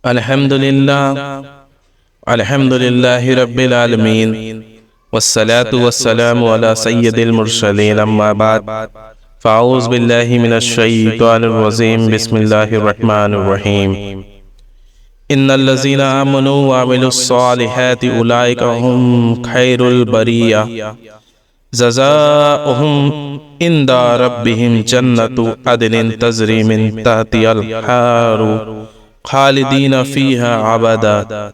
الحمد للہ رب العالمین والصلاة والسلام علی سید المرسلین اما بعد فاعوذ باللہ من الشیطان الرجیم بسم اللہ الرحمن الرحیم ان الذین آمنوا وعملوا الصالحات اولئک هم خیر البریہ جزاؤہم عند ربہم جنت عدن تجری من تحتہا الانہار خالدین فیہا ابدا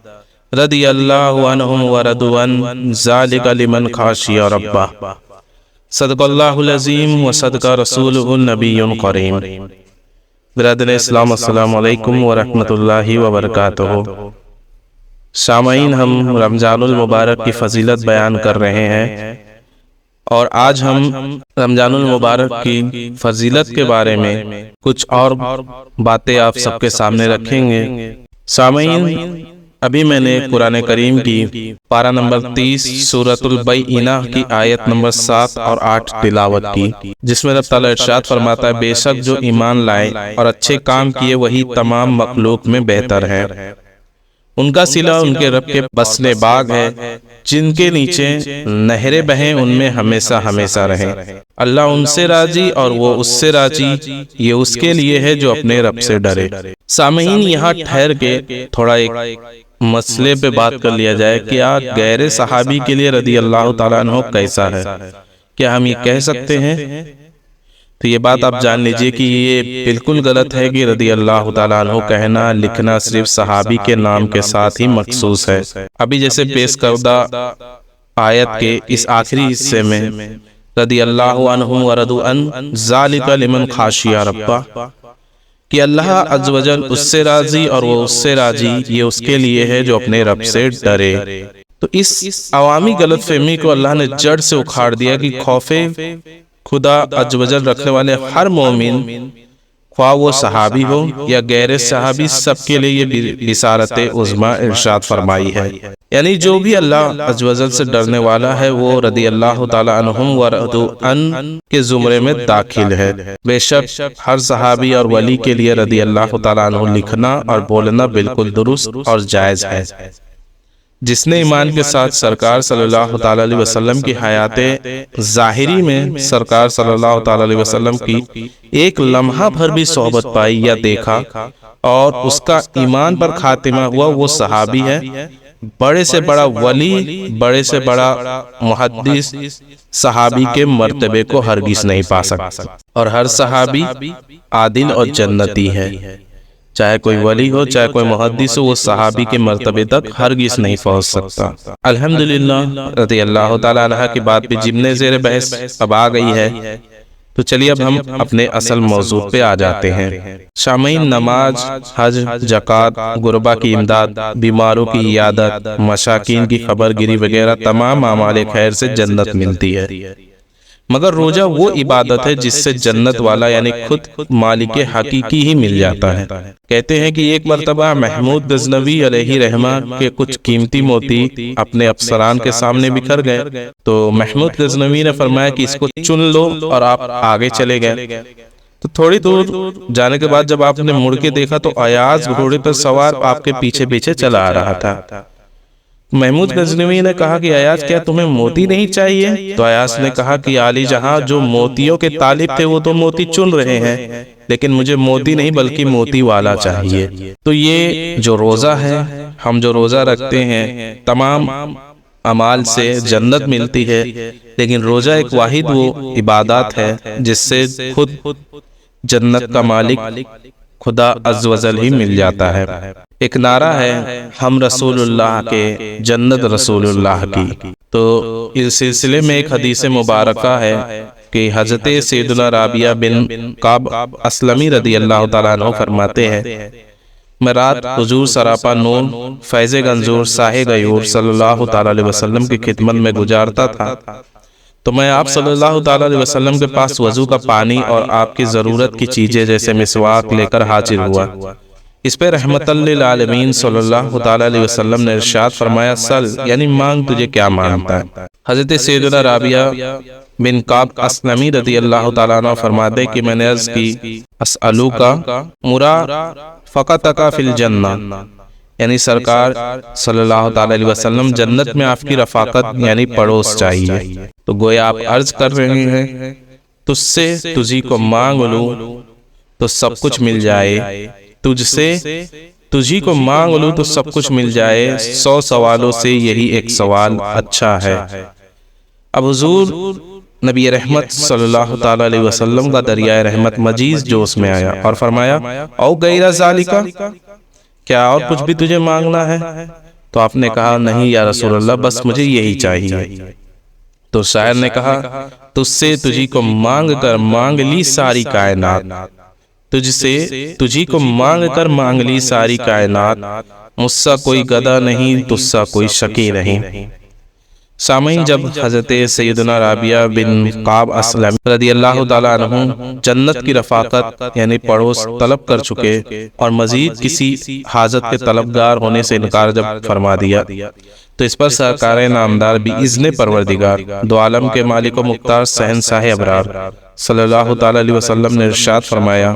رضی اللہ عنہم ورضوا عنہ ذالک لمن خشی ربہ صدق اللہ العظیم و صدق رسولہ النبی الکریم۔ برادر اسلام السلام علیکم ورحمۃ اللہ وبرکاتہ۔ سامعین، ہم رمضان المبارک کی فضیلت بیان کر رہے ہیں اور آج ہم رمضان المبارک کی فضیلت کے بارے میں کچھ اور باتیں آپ سب کے سامنے رکھیں گے۔ سامعین، ابھی میں نے قرآن کریم کی پارہ نمبر 30 سورۃ البینہ کی آیت نمبر 7 اور 8 تلاوت کی، جس میں رب تعالیٰ ارشاد فرماتا ہے، بے شک جو ایمان لائے اور اچھے کام کیے وہی تمام مخلوق میں بہتر ہے، ان کا صلہ ان کے رب کے بسلے باغ ہے جن کے نیچے نہریں بہیں، ان میں ہمیشہ ہمیشہ رہیں، اللہ ان سے راضی اور وہ اس سے راضی، یہ اس کے لیے ہے جو اپنے رب سے ڈرے۔ سامعین، یہاں ٹھہر کے تھوڑا ایک مسئلے پہ بات کر لیا جائے، کیا غیر صحابی کے لیے رضی اللہ تعالیٰ عنہ کیسا ہے؟ کیا ہم یہ کہہ سکتے ہیں؟ تو یہ بات آپ جان لیجئے کہ یہ بالکل غلط ہے کہ رضی اللہ تعالیٰ عنہ کہنا لکھنا صرف صحابی کے نام کے ساتھ ہی مخصوص ہے۔ ابھی جیسے پیش کردہ آیت کے اس آخری حصے میں رضی اللہ عنہ ورضوا عنہ ذالک لمن خشی ربہ، کہ اللہ عز و جل اس سے راضی اور وہ اس سے راضی، یہ اس کے لیے ہے جو اپنے رب سے ڈرے۔ تو اس عوامی غلط فہمی کو اللہ نے جڑ سے اکھاڑ دیا کہ خوف خدا عز و جل رکھنے والے ہر مومن، خواہ وہ صحابی ہو یا غیر صحابی، سب کے لیے یہ بشارت عظمیٰ ارشاد فرمائی ہے، یعنی جو بھی اللہ عز و جل سے ڈرنے والا ہے وہ رضی اللہ تعالی عنہم ورضوا عنہ کے زمرے میں داخل ہے۔ بے شک ہر صحابی اور ولی کے لیے رضی اللہ تعالی عنہ لکھنا اور بولنا بالکل درست اور جائز ہے۔ جس نے ایمان کے ساتھ سرکار صلی اللہ تعالی علیہ وسلم کی حیات ظاہری میں سرکار صلی اللہ تعالی علیہ وسلم کی ایک لمحہ بھر بھی صحبت پائی یا دیکھا اور اس کا ایمان پر خاتمہ ہوا، وہ صحابی ہے۔ بڑے سے بڑا ولی، بڑے سے بڑا محدث صحابی کے مرتبے کو ہرگز نہیں پا سکتا، اور ہر صحابی عادل اور جنتی ہے، چاہے کوئی ولی ہو چاہے کوئی محدث ہو، وہ صحابی کے مرتبے تک ہرگز نہیں پہنچ سکتا۔ الحمدللہ رضی اللہ تعالی عنہ کی بات بھی ضمن زیر بحث اب آ گئی ہے، تو چلیے اب ہم اپنے اصل موضوع پہ آ جاتے ہیں۔ سامعین، نماز، حج، زکوٰۃ، غربا کی امداد، بیماروں کی عیادت، مساکین کی خبر گیری وغیرہ تمام اعمال خیر سے جنت ملتی ہے، مگر روزہ وہ عبادت ہے جس سے جنت والا یعنی خود مالک حقیقی ہی مل جاتا ہے۔ کہتے ہیں کہ ایک مرتبہ محمود غزنوی علیہ رحمہ کے کچھ قیمتی موتی اپنے افسران کے سامنے بکھر گئے، تو محمود غزنوی نے فرمایا کہ اس کو چن لو، اور آپ آگے چلے گئے۔ تو تھوڑی دور جانے کے بعد جب آپ نے مڑ کے دیکھا تو ایاز گھوڑے پر سوار آپ کے پیچھے پیچھے چلا آ رہا تھا۔ محمود غزنوی نے کہا کہ ایاز، کیا تمہیں موتی نہیں چاہیے؟ تو ایاز نے کہا کہ عالی جہاں، جو موتیوں کے طالب تھے وہ تو موتی چن رہے ہیں، لیکن مجھے موتی نہیں بلکہ موتی والا چاہیے۔ تو یہ جو روزہ ہے، ہم جو روزہ رکھتے ہیں، تمام اعمال سے جنت ملتی ہے، لیکن روزہ ایک واحد وہ عبادات ہے جس سے خود جنت کا مالک خدا عز و جل ہی مل جاتا ہے۔ ایک نعرہ ہے، ہم رسول اللہ کے، جنت رسول اللہ کی۔ تو اس سلسلے میں ایک حدیث مبارکہ ہے کہ حضرت سیدنا رابعہ بن کعب اسلمی رضی اللہ تعالیٰ عنہ فرماتے ہیں، میں رات حضور سراپا نور فیض گنجور ساہ غیور صلی اللہ تعالیٰ علیہ وسلم کی خدمت میں گزارتا تھا، تو میں آپ صلی اللہ تعالیٰ علیہ وسلم کے پاس وضو کا پانی اور آپ کی ضرورت کی چیزیں جیسے مسواک لے کر حاضر ہوا۔ اس پہ رحمت للعالمین صلی اللہ تعالیٰ علیہ وسلم نے ارشاد فرمایا، سل یعنی مانگ، تجھے کیا مانگتا ہے؟ حضرت سیدنا رابعہ بن کعب اسلمی رضی اللہ تعالیٰ عنہ فرماتے کہ میں نے عرض کی، اسألوکا مرافقتک فی الجنہ، یعنی سرکار صلی اللہ تعالی علیہ وسلم جنت میں آپ کی رفاقت یعنی پڑوس چاہیے۔ تو گویا آپ عرض کر رہے ہیں تجھ سے تجھی کو مانگ لوں تو سب کچھ مل جائے، تجھ سے تجھی کو مانگ لوں تو سب کچھ مل جائے، 100 سوالوں سے یہی ایک سوال اچھا ہے۔ اب حضور نبی رحمت صلی اللہ تعالی علیہ وسلم کا دریائے رحمت مجیز جوش میں آیا اور فرمایا او غیر ذالکا، کیا اور کچھ بھی تجھے مانگنا ہے؟ تو آپ نے کہا نہیں یا رسول اللہ، بس مجھے یہی چاہیے۔ تو شاعر نے کہا تجھ سے تجھی کو مانگ کر مانگ لی ساری کائنات، تجھ سے تجھی کو مانگ کر مانگ لی ساری کائنات، مجھ سا کوئی گدھا نہیں تجھ سا کوئی شقی نہیں۔ سامعین، جب حضرت سیدنا رابعہ بن قعب اسلم رضی اللہ تعالیٰ عنہ جنت کی رفاقت یعنی پڑوس طلب کر چکے اور مزید کسی حاجت کے طلبگار ہونے سے انکار جب فرما دیا، تو اس پر سرکار نامدار باذن پروردگار دو عالم کے مالک و مختار شہنشاہ ابرار صلی اللہ تعالی علیہ وسلم نے ارشاد فرمایا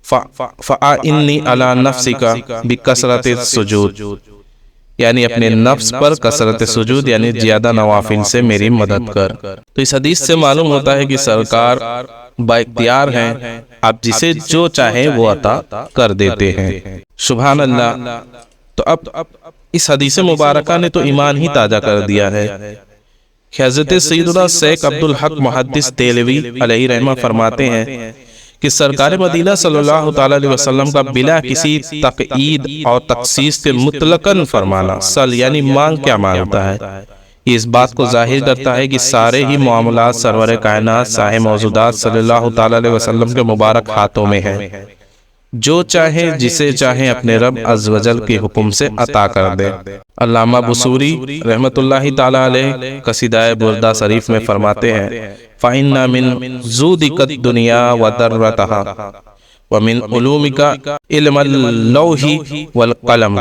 فَأَعِنِّي عَلَى نَفْسِكَ بِكَثْرَةِ السُّجُودِ، یعنی اپنے نفس پر کثرت سجود یعنی زیادہ نوافل سے میری مدد کر۔ تو اس حدیث سے معلوم ہوتا ہے کہ سرکار با اختیار ہیں، آپ جسے جو چاہیں وہ عطا کر دیتے ہیں۔ سبحان اللہ۔ تو اب اس حدیث مبارکہ نے تو ایمان ہی تازہ کر دیا ہے کہ حضرت سیدنا شیخ عبدالحق محدث دہلوی علیہ رحمہ فرماتے ہیں کہ سرکار مدینہ صلی اللہ تعالی علیہ وسلم کا بلا کسی تقعید اور تخصیص کے مطلقاً فرمانا سل یعنی مانگ کیا مانگتا ہے، یہ اس بات کو ظاہر کرتا ہے کہ سارے ہی معاملات سرور کائنات صاحب موجودات صلی اللہ تعالی علیہ وسلم کے مبارک ہاتھوں میں ہیں، جو چاہیں جسے چاہیں اپنے رب عز و جل کے حکم سے عطا کر دے۔ علامہ بصوری رحمت اللہ تعالی علیہ قصیدہ بردہ شریف میں فرماتے ہیں فَإِنَّ مِن زُودِكَ الدُّنْيَا وَدَرَّتَهَا وَمِنْ عُلُومِكَ عِلْمَ اللَّوْحِ وَالْقَلَمِ،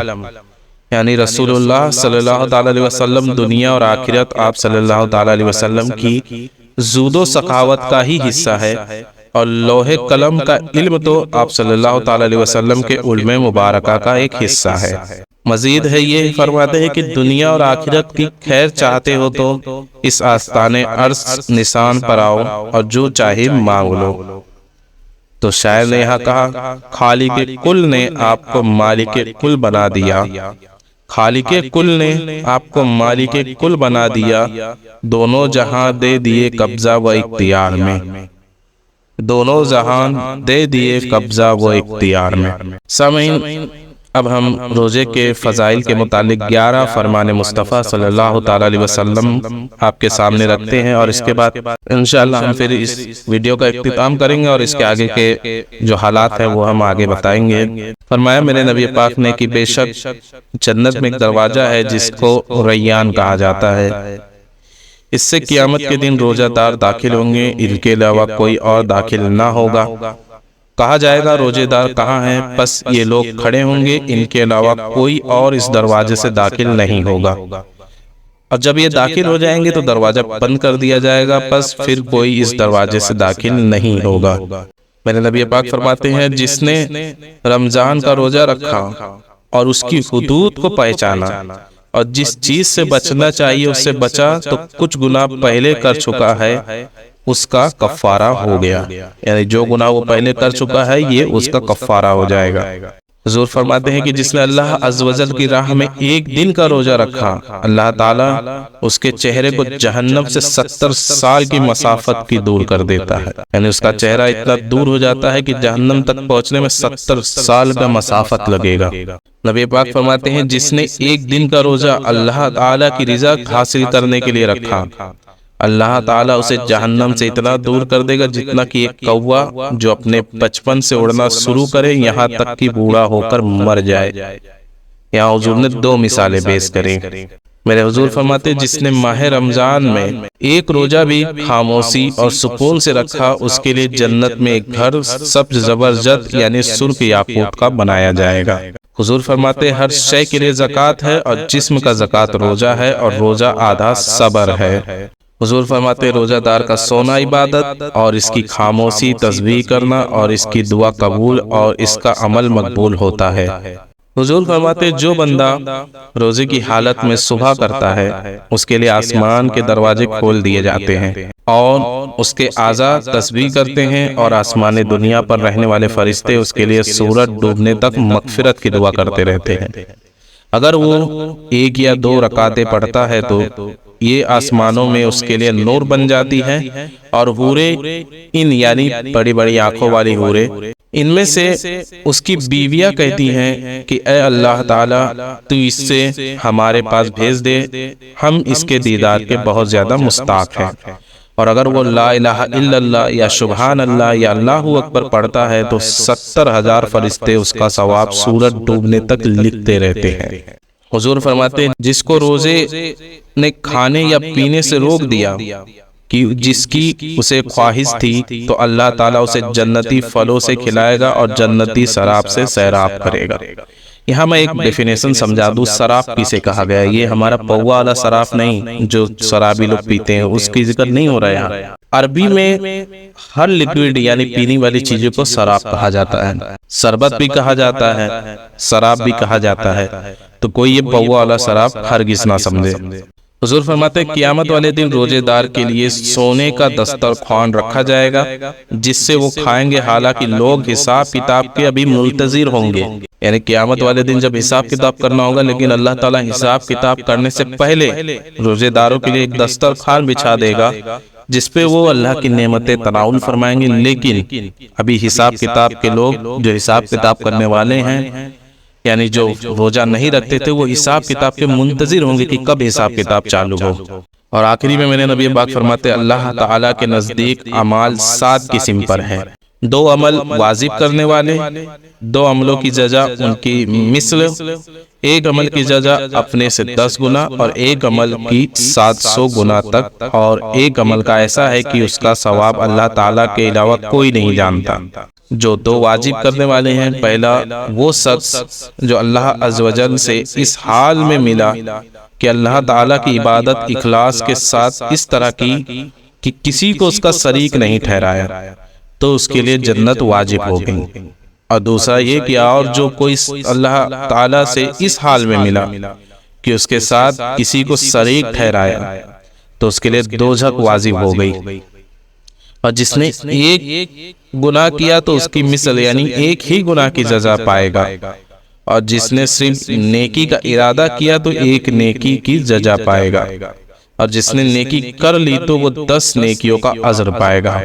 یعنی رسول اللہ صلی اللہ تعالی علیہ وسلم دنیا اور آخرت آپ صلی اللہ تعالی علیہ وسلم کی زود و سخاوت کا ہی حصہ ہے، اور لوح قلم کا علم تو آپ صلی اللہ تعالی علیہ وسلم کے علم مبارکہ کا ایک حصہ ہے۔ مزید ہے یہ فرماتے ہیں کہ دنیا اور آخرت کی خیر چاہتے ہو تو اس آستان عرش نشان پر آؤ اور جو چاہے مانگ لو۔ تو شاعر نے یہاں کہا خالق کل نے آپ کو مالک کل بنا دیا، خالق کل نے آپ کو مالک کل بنا دیا، دونوں جہاں دے دیے قبضہ و اختیار میں، دونوں جہان دے دیے قبضہ و اختیار میں۔ سامعین، اب ہم روزے کے فضائل کے متعلق 11 فرمان مصطفیٰ صلی اللہ تعالی علیہ وسلم آپ کے سامنے رکھتے ہیں، اور اس کے بعد انشاءاللہ ہم پھر اس ویڈیو کا اختتام کریں گے اور اس کے آگے کے جو حالات ہیں وہ ہم آگے بتائیں گے۔ فرمایا میرے نبی پاک نے کہ بے شک جنت میں ایک دروازہ ہے جس کو ریان کہا جاتا ہے، اس سے قیامت کے دن روزہ دار داخل ہوں گے، ان کے علاوہ کوئی اور داخل نہ ہوگا۔ کہا جائے گا روزے دار کہاں ہیں؟ پس یہ لوگ کھڑے ہوں گے، ان کے علاوہ کوئی اور اس دروازے سے داخل نہیں ہوگا، اور جب یہ داخل ہو جائیں گے تو دروازہ بند کر دیا جائے گا، پس پھر کوئی اس دروازے سے داخل نہیں ہوگا۔ میرے نبی پاک فرماتے ہیں جس نے رمضان کا روزہ رکھا اور اس کی حدود کو پہچانا اور جس چیز سے بچنا چاہیے اس سے بچا تو کچھ گناہ پہلے کر چکا ہے اس کا کفارہ ہو گیا، یعنی جو گناہ وہ پہلے کر چکا ہے یہ اس کا کفارہ ہو جائے گا۔ حضور فرماتے ہیں کہ جس نے اللہ عز و جل کی راہ میں ایک دن کا روزہ رکھا، اللہ تعالیٰ اس کے چہرے کو جہنم سے 70 سال کی مسافت کی دور کر دیتا ہے، یعنی اس کا چہرہ اتنا دور ہو جاتا ہے کہ جہنم تک پہنچنے میں 70 سال کا مسافت لگے گا۔ نبی پاک فرماتے ہیں جس نے ایک دن کا روزہ اللہ تعالیٰ کی رضا حاصل کرنے کے لیے رکھا، اللہ تعالیٰ اسے جہنم سے اتنا دور کر دے گا جتنا کہ ایک کوا جو اپنے بچپن سے اڑنا شروع کرے یہاں تک کہ بوڑھا ہو کر مر جائے۔ یہاں حضور نے 2 مثالیں پیش کریں۔ میرے حضور فرماتے جس نے ماہ رمضان میں ایک روزہ بھی خاموشی اور سکون سے رکھا اس کے لیے جنت میں ایک گھر سبز زبرجد یعنی سرخ یاقوت کا بنایا جائے گا۔ حضور فرماتے ہر شے کے لیے زکوٰۃ ہے اور جسم کا زکوٰۃ روزہ ہے اور روزہ آدھا صبر ہے۔ حضور فرماتے روزہ دار کا سونا عبادت اور اس کی خاموشی تسبیح کرنا اور اس کی دعا قبول اور اس کا عمل مقبول ہوتا ہے۔ حضور فرماتے جو بندہ روزے کی حالت میں صبح کرتا ہے اس کے لیے آسمان کے دروازے کھول دیے جاتے ہیں اور اس کے اعضاء تسبیح کرتے ہیں، اور آسمان دنیا پر رہنے والے فرشتے اس کے لیے سورج ڈوبنے تک مغفرت کی دعا کرتے رہتے ہیں۔ اگر وہ 1 یا 2 رکعتیں پڑھتا ہے تو یہ آسمانوں میں اس کے لیے نور بن جاتی ہے، اور حورے ان یعنی بڑی بڑی آنکھوں والی حورے ان میں سے اس کی بیویاں کہتی ہیں کہ اے اللہ تعالیٰ تو اس سے ہمارے پاس بھیج دے، ہم اس کے دیدار کے بہت زیادہ مستحق ہیں۔ اور اگر وہ لا الہ الا اللہ یا سبحان اللہ یا اللہ اکبر پڑھتا ہے تو 70,000 فرشتے اس کا ثواب سورج ڈوبنے تک لکھتے رہتے ہیں۔ حضور فرماتے ہیں جس کو روزے نے کھانے یا پینے سے روک دیا کہ جس کی اسے خواہش تھی تو اللہ تعالیٰ اسے جنتی پھلوں سے کھلائے گا اور جنتی شراب سے سیراب کرے گا۔ یہاں میں ایک ڈیفینیشن سمجھا دوں، شراب کسے کہا گیا ہے؟ یہ ہمارا پوا والا شراب نہیں جو شرابی لوگ پیتے ہیں، اس کی ذکر نہیں ہو رہا ہے یہاں۔ عربی میں ہر لکوڈ یعنی پینے والی چیزوں کو شراب کہا جاتا ہے، شربت بھی کہا جاتا ہے، شراب بھی کہا جاتا ہے، تو کوئی یہ پوا والا شراب ہرگز نہ سمجھے۔ حضور فرماتے ہیں قیامت والے دن روزے دار کے لیے سونے کا دسترخوان رکھا جائے گا جس سے وہ کھائیں گے، حالانکہ لوگ حساب کتاب کے ابھی منتظر ہوں گے۔ یعنی قیامت والے دن جب حساب کتاب کرنا ہوگا، لیکن اللہ تعالیٰ حساب کتاب کرنے سے پہلے روزے داروں کے لیے ایک دسترخوان بچھا دے گا جس پہ وہ اللہ کی نعمتیں تناول فرمائیں گے، لیکن ابھی حساب کتاب کے لوگ جو حساب کتاب کرنے والے ہیں یعنی جو روزہ نہیں رکھتے تھے وہ حساب کتاب کے منتظر ہوں گے کہ کب حساب کتاب چالو ہو۔ اور آخری میں میرے نبی پاک فرماتے اللہ تعالیٰ کے نزدیک اعمال 7 قسم پر ہیں، 2 عمل واجب کرنے والے، 2 عملوں کی جزا ان کی مثل، 1 عمل کی جزا اپنے سے 10 گنا اور 1 عمل کی 700 گنا تک، اور 1 عمل کا ایسا ہے کہ اس کا ثواب اللہ تعالیٰ کے علاوہ کوئی نہیں جانتا۔ جو 2 واجب کرنے والے ہیں، پہلا وہ شخص جو اللہ عز و جل سے اس حال میں ملا کہ اللہ تعالیٰ کی عبادت اخلاص کے ساتھ اس طرح کی کہ کسی کو اس کا شریک نہیں ٹھہرایا، تو اس کے لیے جنت واجب ہو گئی۔ اور دوسرا یہ کہ اور جو کوئی اللہ تعالیٰ سے اس حال میں ملا کہ اس کے ساتھ کسی کو شریک ٹھہرایا تو اس کے لیے دوزخ واجب ہو گئی۔ اور جس نے 1 گناہ کیا تو اس کی مثل یعنی 1 ہی گناہ کی جزا پائے گا، اور جس نے صرف نیکی کا ارادہ کیا تو 1 نیکی کی جزا پائے گا، اور جس نے نیکی کر لی تو وہ 10 نیکیوں کا اجر پائے گا،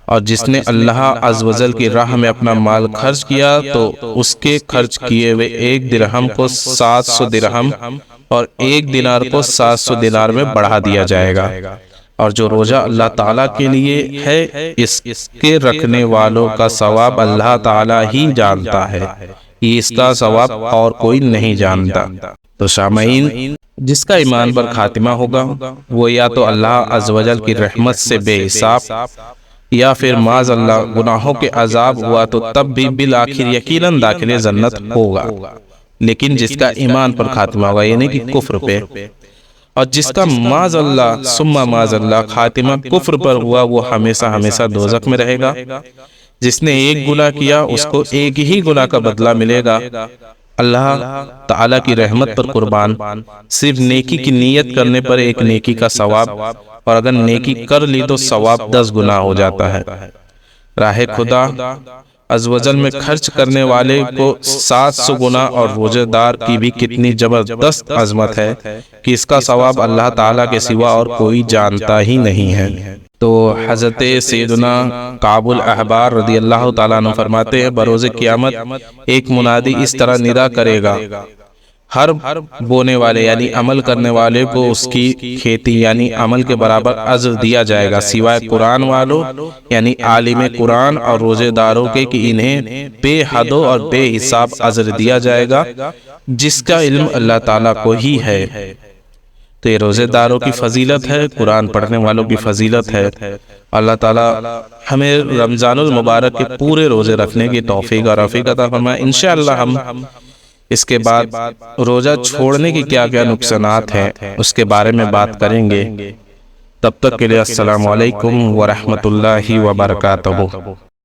اور جس نے اللہ عز و جل کی راہ میں اپنا مال خرچ کیا تو اس کے خرچ کیے ہوئے 1 درہم کو 700 درہم اور 1 دینار کو 700 دینار میں بڑھا دیا جائے گا۔ اور جو روزہ اللہ تعالیٰ کے لیے ہے اس کے رکھنے والوں کا ثواب اللہ تعالیٰ ہی جانتا ہے، یہ اس کا ثواب اور کوئی نہیں جانتا۔ تو سامعین، جس کا ایمان پر خاتمہ ہوگا وہ یا تو اللہ عز و جل کی رحمت سے بے حساب یا پھر معاذ اللہ گناہوں کے عذاب ہوا تو تب بھی بالآخر یقیناً داخل جنت ہوگا، لیکن جس کا ایمان پر خاتمہ ہوگا یعنی کہ کفر پہ، اور جس کا معاذ اللہ ثم معاذ اللہ خاتمہ کفر پر ہوا وہ ہمیشہ ہمیشہ دوزخ میں رہے گا۔ جس نے 1 گناہ کیا اس کو 1 ہی گناہ کا بدلہ ملے گا۔ اللہ تعالیٰ کی رحمت پر قربان، صرف نیکی کی نیت کرنے پر 1 نیکی کا ثواب، اور اگر نیکی کر لی تو ثواب 10 گنا ہو جاتا ہے۔ راہ خدا عز و جل میں خرچ کرنے والے کو 700 گنا، اور روزہ دار کی بھی کتنی زبردست عظمت ہے کہ اس کا ثواب اللہ تعالیٰ کے سوا اور کوئی جانتا ہی نہیں ہے۔ تو حضرت سیدنا کعب الاحبار رضی اللہ تعالیٰ عنہ فرماتے ہیں بروز قیامت ایک منادی اس طرح ندا کرے گا، ہر بونے والے یعنی عمل کرنے والے کو اس کی کھیتی یعنی عمل کے برابر اجر دیا جائے گا، سوائے قرآن والوں یعنی عالم قرآن اور روزے داروں کے کہ انہیں بے حد اور بے حساب اجر دیا جائے گا، جس کا علم اللہ تعالیٰ کو ہی ہے۔ تو یہ روزے داروں کی فضیلت ہے، قرآن پڑھنے والوں کی فضیلت ہے۔ اللہ تعالیٰ ہمیں رمضان المبارک کے پورے روزے رکھنے کی توفیق اور رفیق عطا فرمائے۔ انشاءاللہ ہم اس کے بعد روزہ چھوڑنے کی کیا کیا نقصانات ہیں اس کے بارے میں بات کریں گے۔ تب تک کے لیے السلام علیکم ورحمۃ اللہ وبرکاتہ۔